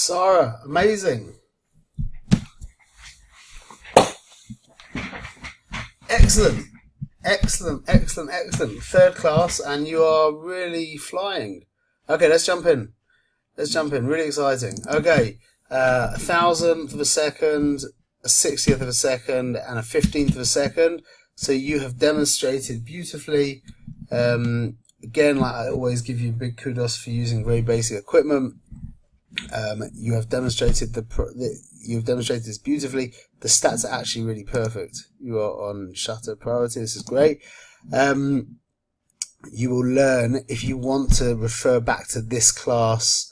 Sara, amazing. Excellent. Excellent, excellent, excellent. Third class, and you are really flying. Okay, let's jump in. Really exciting. Okay, a thousandth of a second, a 60th of a second, and a 15th of a second. So you have demonstrated beautifully. Again, like I always give you big kudos for using very basic equipment. You have demonstrated you've demonstrated this beautifully. The stats are actually really perfect. You are on shutter priority. This is great. You will learn, if you want to refer back to this class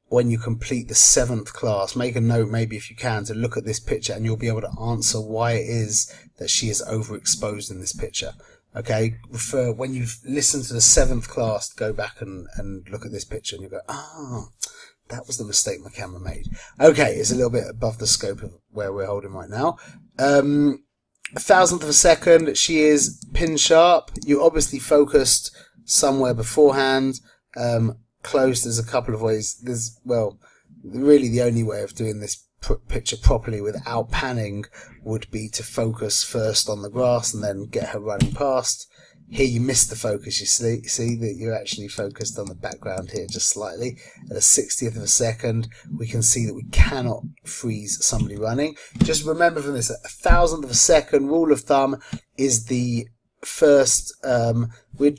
when you complete the 7th class, make a note maybe if you can to look at this picture, and you'll be able to answer why it is that she is overexposed in this picture. Okay, refer when you've listened to the 7th class, go back and look at this picture, and you go, that was the mistake my camera made. Okay, it's a little bit above the scope of where we're holding right now. A thousandth of a second, she is pin sharp. You obviously focused somewhere beforehand. Close, there's a couple of ways. Really the only way of doing this picture properly without panning would be to focus first on the grass and then get her running past. Here you missed the focus. You see that you're actually focused on the background here just slightly. At a 60th of a second, we can see that we cannot freeze somebody running. Just remember from this, a thousandth of a second, rule of thumb, is the first. We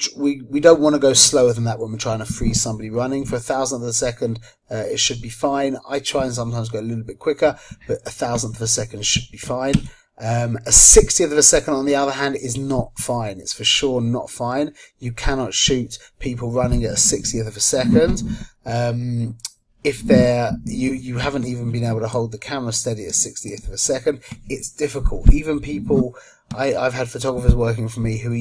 don't want to go slower than that when we're trying to freeze somebody running. For a thousandth of a second, it should be fine. I try and sometimes go a little bit quicker, but a thousandth of a second should be fine. A 60th of a second, on the other hand, is not fine. It's for sure not fine. You cannot shoot people running at a 60th of a second. If you haven't even been able to hold the camera steady at 60th of a second, it's difficult. Even people, I've had photographers working for me who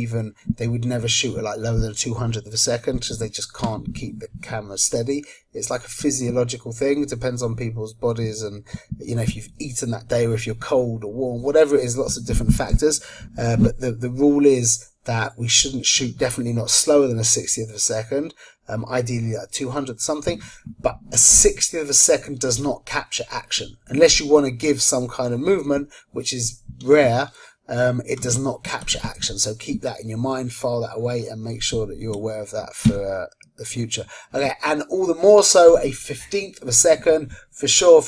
they would never shoot at like lower than a 200th of a second because they just can't keep the camera steady. It's like a physiological thing. It depends on people's bodies and, if you've eaten that day or if you're cold or warm, whatever it is, lots of different factors. But the rule is that we shouldn't shoot, definitely not slower than a 60th of a second. Ideally at 200 something, but a 60th of a second does not capture action. Unless you want to give some kind of movement, which is rare, it does not capture action. So keep that in your mind, file that away, and make sure that you're aware of that for the future. Okay, and all the more so, a 15th of a second, for sure,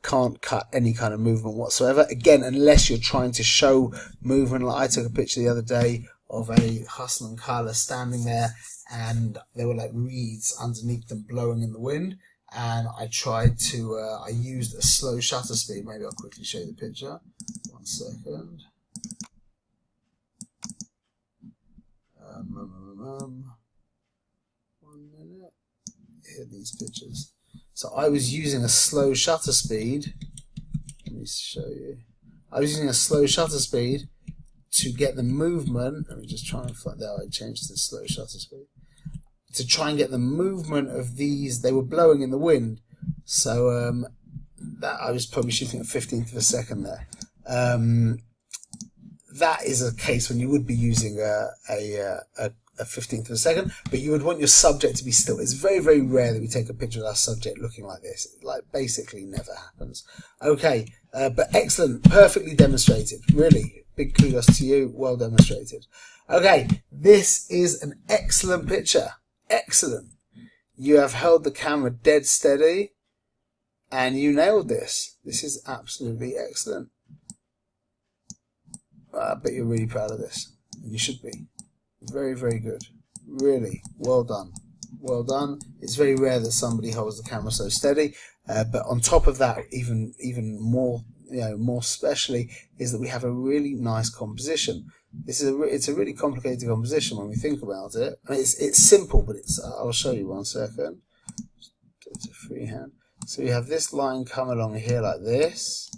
can't cut any kind of movement whatsoever. Again, unless you're trying to show movement. Like I took a picture the other day of a hustle and Carla standing there, and there were like reeds underneath them blowing in the wind, and I tried to I used a slow shutter speed. Maybe I'll quickly show you the picture. 1 second. 1 minute. Here are these pictures. So I was using a slow shutter speed. Let me show you. I was using a slow shutter speed to get the movement. Let me just try and find out. I changed to slow shutter speed to try and get the movement of these. They were blowing in the wind, so that I was probably shooting at 15th of a second there. That is a case when you would be using a 15th of a second, but you would want your subject to be still. It's very, very rare that we take a picture of our subject looking like this. It, like, basically never happens. Okay, but excellent, perfectly demonstrated. Really, big kudos to you. Well demonstrated. Okay, this is an excellent picture. Excellent. You have held the camera dead steady, and you nailed this. This is absolutely excellent. I bet you're really proud of this. You should be. Very, very good. Really, well done. Well done. It's very rare that somebody holds the camera so steady. But on top of that, even more, more especially, is that we have a really nice composition. It's a really complicated composition when we think about it. I mean, it's simple, but I'll show you 1 second. It's a freehand. So we have this line come along here like this,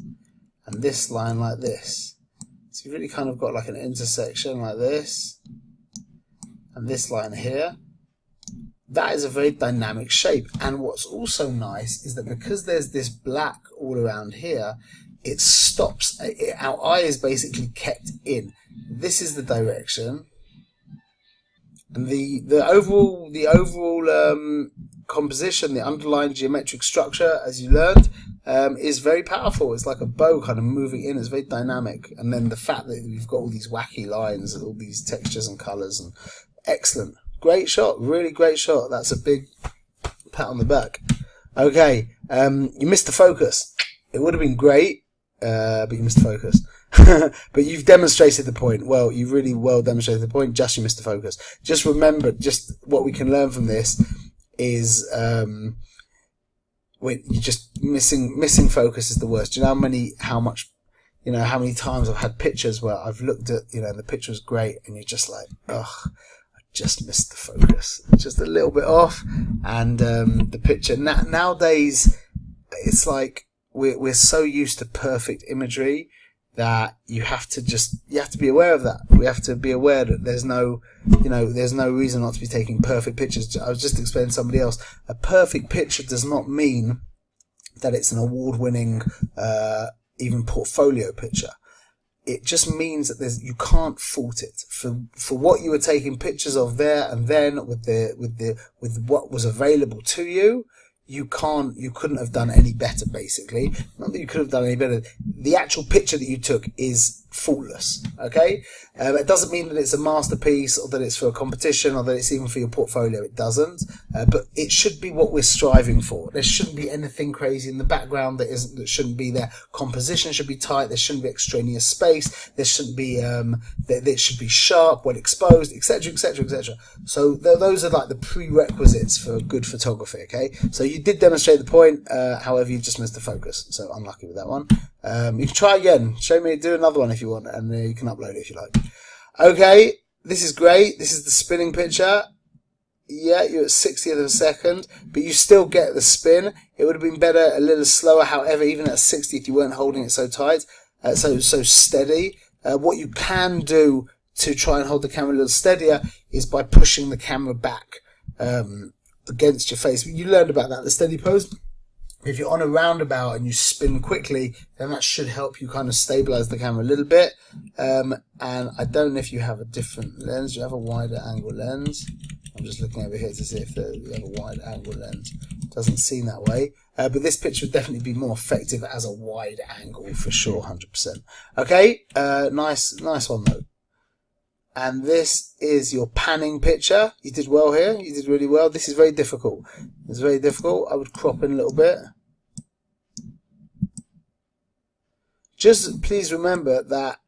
and this line like this. So you've really kind of got like an intersection like this, and this line here. That is a very dynamic shape. And what's also nice is that because there's this black all around here, it stops. Our eye is basically kept in. This is the direction, And the overall composition, the underlying geometric structure, as you learned, is very powerful. It's like a bow kind of moving in. It's very dynamic. And then the fact that we've got all these wacky lines and all these textures and colours, and excellent. Great shot. Really great shot. That's a big pat on the back. Okay. You missed the focus. It would have been great, but you missed the focus. But you've demonstrated the point. Well, you really well demonstrated the point. Just you missed the focus. Just remember, just what we can learn from this is you just missing focus is the worst. Do you know how many times I've had pictures where I've looked at, the picture was great, and you're just like, ugh, I just missed the focus, just a little bit off, and the picture nowadays, it's like we're so used to perfect imagery that you have to be aware of that. We have to be aware that there's no reason not to be taking perfect pictures. I was just explaining to somebody else, a perfect picture does not mean that it's an award-winning, even portfolio picture. It just means that you can't fault it for what you were taking pictures of there and then with what was available to you. You couldn't have done any better, basically. Not that you could have done any better. The actual picture that you took is faultless, okay? It doesn't mean that it's a masterpiece or that it's for a competition or that it's even for your portfolio. It doesn't. But it should be what we're striving for. There shouldn't be anything crazy in the background that shouldn't be there. Composition should be tight. There shouldn't be extraneous space. There shouldn't be, it should be sharp, well exposed, etc., etc., etc. So those are like the prerequisites for good photography, okay? So you did demonstrate the point, however, you just missed the focus. So unlucky with that one. You can try again. Do another one if you want, and you can upload it if you like. Okay, this is great. This is the spinning picture. Yeah, you're at 60th of a second, but you still get the spin. It would have been better a little slower. However, even at 60th, you weren't holding it so tight, so steady. What you can do to try and hold the camera a little steadier is by pushing the camera back against your face. You learned about that, the steady pose. If you're on a roundabout and you spin quickly, then that should help you kind of stabilize the camera a little bit. And I don't know if you have a different lens. Do you have a wider angle lens? I'm just looking over here to see if you have a wide angle lens. Doesn't seem that way. But this picture would definitely be more effective as a wide angle for sure, 100%. Okay, nice one though. And this is your panning picture. You did well here. You did really well. This is very difficult. It's very difficult. I would crop in a little bit. Just please remember that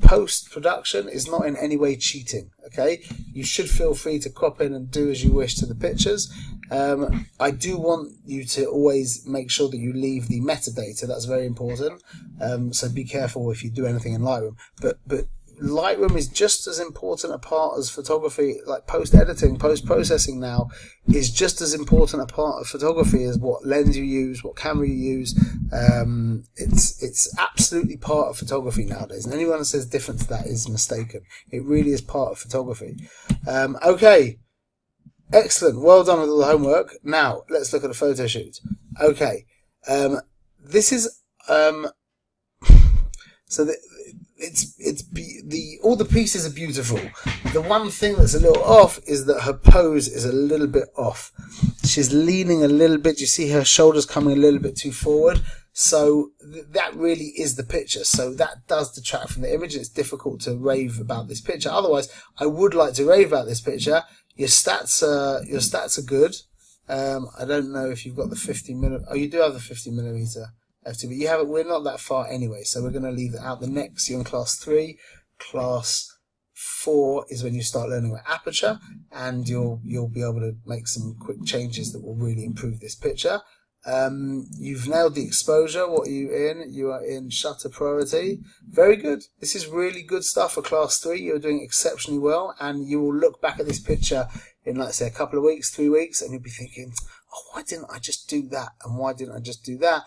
post-production is not in any way cheating, okay? You should feel free to crop in and do as you wish to the pictures. I do want you to always make sure that you leave the metadata. That's very important. So be careful if you do anything in Lightroom. But Lightroom is just as important a part as photography, like post-editing, post-processing now, is just as important a part of photography as what lens you use, what camera you use. It's absolutely part of photography nowadays, and anyone that says different to that is mistaken. It really is part of photography. Okay, excellent. Well done with all the homework. Now, let's look at a photo shoot. Okay, this is... so all the pieces are beautiful. The one thing that's a little off is that her pose is a little bit off. She's leaning a little bit. You see her shoulders coming a little bit too forward. So that really is the picture. So that does detract from the image. It's difficult to rave about this picture. Otherwise, I would like to rave about this picture. Your stats are good. I don't know if you've got the 50mm. Oh, you do have the 50mm. But we're not that far anyway, so we're going to leave that out. The next, you're in class 3. Class 4 is when you start learning with aperture, and you'll be able to make some quick changes that will really improve this picture. You've nailed the exposure. What are you in? You are in shutter priority. Very good. This is really good stuff for class 3. You're doing exceptionally well, and you will look back at this picture in, let's say, a couple of weeks, 3 weeks, and you'll be thinking, oh, why didn't I just do that? And why didn't I just do that?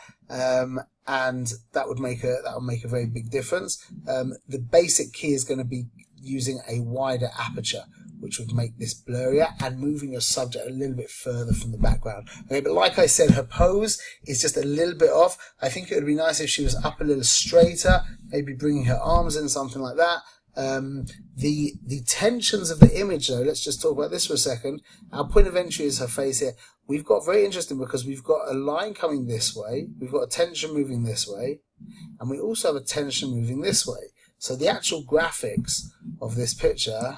And that would make a very big difference. The basic key is going to be using a wider aperture, which would make this blurrier, and moving your subject a little bit further from the background. Okay, but like I said, her pose is just a little bit off. I think it would be nice if she was up a little straighter, maybe bringing her arms in, something like that. The tensions of the image, though, let's just talk about this for a second. Our point of entry is her face here. We've got very interesting because we've got a line coming this way, we've got a tension moving this way, and we also have a tension moving this way. So the actual graphics of this picture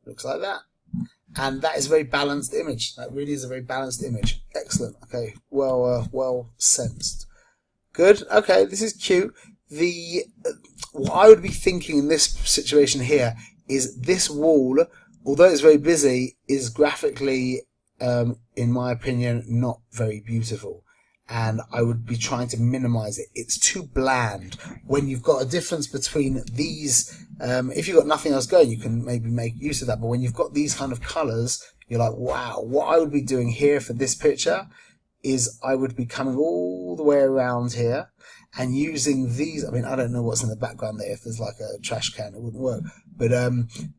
looks like that. And that is a very balanced image. That really is a very balanced image. Excellent. Okay, well sensed. Good. Okay, this is cute. What I would be thinking in this situation here is this wall, although it's very busy, is graphically, in my opinion, not very beautiful. And I would be trying to minimize it. It's too bland. When you've got a difference between these, if you've got nothing else going, you can maybe make use of that. But when you've got these kind of colors, you're like, wow, what I would be doing here for this picture is I would be coming all the way around here and using these. I mean, I don't know what's in the background there. If there's like a trash can, it wouldn't work. But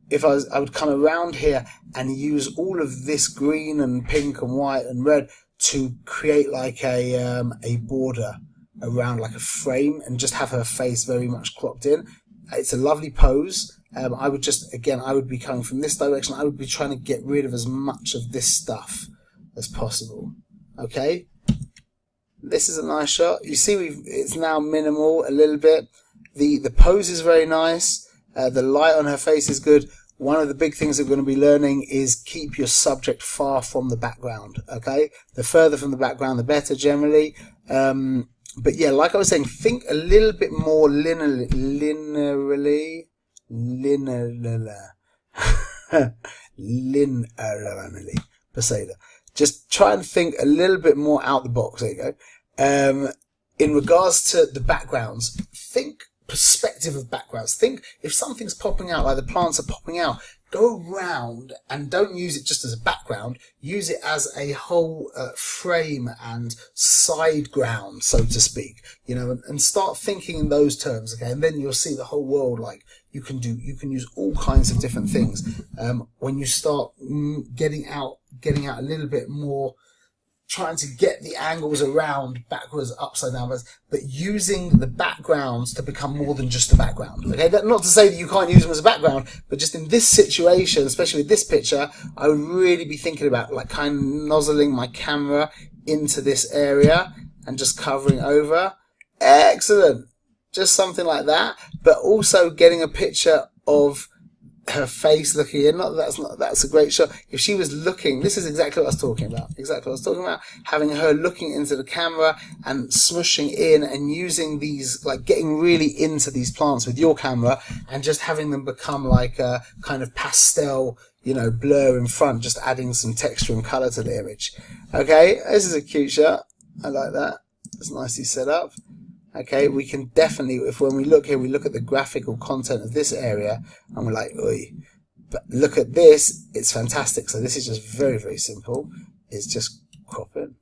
if I would come around here and use all of this green and pink and white and red to create like a border around like a frame and just have her face very much cropped in. It's a lovely pose. I would just, again, I would be coming from this direction. I would be trying to get rid of as much of this stuff as possible. Okay. This is a nice shot. You see, it's now minimal a little bit. The pose is very nice. The light on her face is good. One of the big things that we're going to be learning is keep your subject far from the background, okay? The further from the background, the better generally. But yeah, like I was saying, think a little bit more linearly. Posada. Just try and think a little bit more out the box. There you go. In regards to the backgrounds, think perspective of backgrounds. Think if something's popping out, like the plants are popping out, go around and don't use it just as a background. Use it as a whole frame and side ground, so to speak. You know, and start thinking in those terms. Okay, and then you'll see the whole world. Like you can use all kinds of different things. When you start getting out a little bit more, trying to get the angles around backwards, upside down, but using the backgrounds to become more than just a background. Okay, not to say that you can't use them as a background, but just in this situation, especially with this picture, I would really be thinking about like kind of nozzling my camera into this area and just covering over. Excellent. Just something like that, but also getting a picture of her face looking in. That's a great shot. If she was looking, this is exactly what I was talking about. Exactly what I was talking about. Having her looking into the camera and smushing in and using these, like getting really into these plants with your camera and just having them become like a kind of pastel, you know, blur in front, just adding some texture and color to the image. Okay, this is a cute shot. I like that. It's nicely set up. Okay, we can definitely, if when we look here, we look at the graphical content of this area and we're like, oi. But look at this, it's fantastic. So this is just very, very simple. It's just crop in.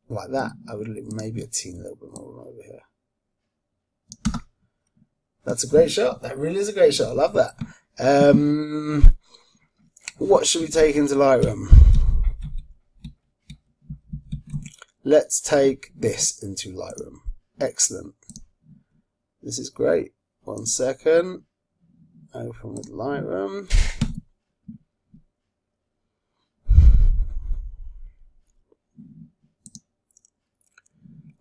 Like that. I would maybe a teeny little bit more over here. That's a great shot. That really is a great shot. I love that. What should we take into Lightroom? Let's take this into Lightroom. Excellent. This is great. 1 second. Open with Lightroom.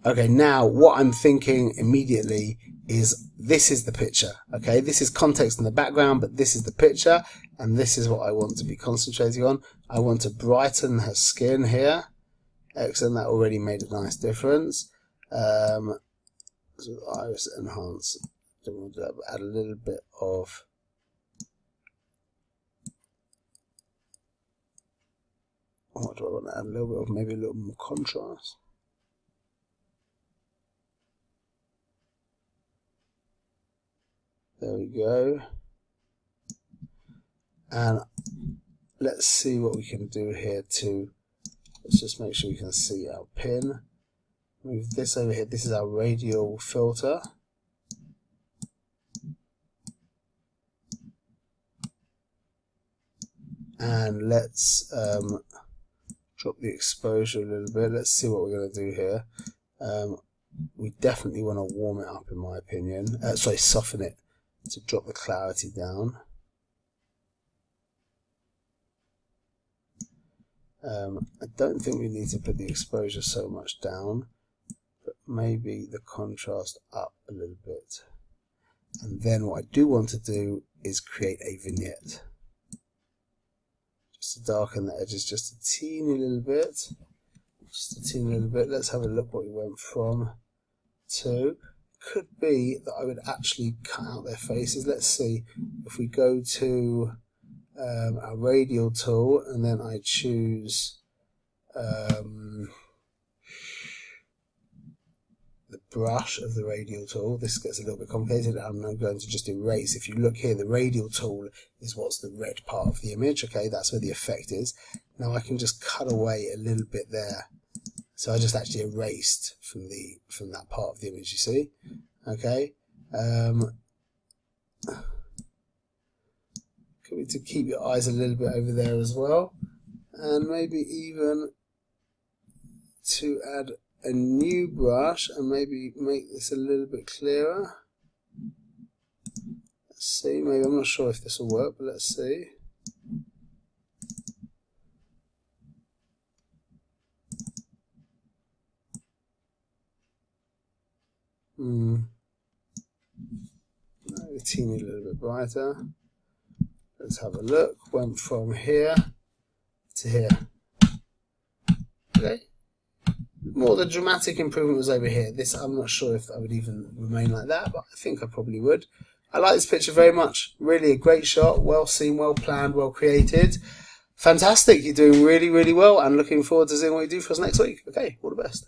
Okay, now what I'm thinking immediately is this is the picture. Okay, this is context in the background, but this is the picture, and this is what I want to be concentrating on. I want to brighten her skin here. Excellent, that already made a nice difference. So iris enhance. Don't want to add a little bit of what do I want to add? A little bit of maybe a little more contrast. There we go. And let's see what we can do here too. Let's just make sure we can see our pin. Move this over here. This is our radial filter. And let's drop the exposure a little bit. Let's see what we're going to do here. We definitely want to warm it up, in my opinion. Sorry, soften it to drop the clarity down. I don't think we need to put the exposure so much down, but maybe the contrast up a little bit. And then what I do want to do is create a vignette. Just to darken the edges just a teeny little bit. Just a teeny little bit. Let's have a look what we went from to. Could be that I would actually cut out their faces. Let's see. If we go to a radial tool and then I choose the brush of the radial tool. This gets a little bit complicated. I'm now going to just erase. If you look here, the radial tool is what's the red part of the image. Okay, that's where the effect is. Now I can just cut away a little bit there. So I just actually erased from that part of the image, you see. Okay. Could be to keep your eyes a little bit over there as well. And maybe even to add a new brush and maybe make this a little bit clearer. Let's see, maybe I'm not sure if this will work, but let's see. A teeny little bit brighter. Let's have a look. Went from here to here. Okay. More the dramatic improvement was over here. This, I'm not sure if I would even remain like that, but I think I probably would. I like this picture very much. Really a great shot. Well seen, well planned, well created. Fantastic. You're doing really, really well, and looking forward to seeing what you do for us next week. Okay, all the best.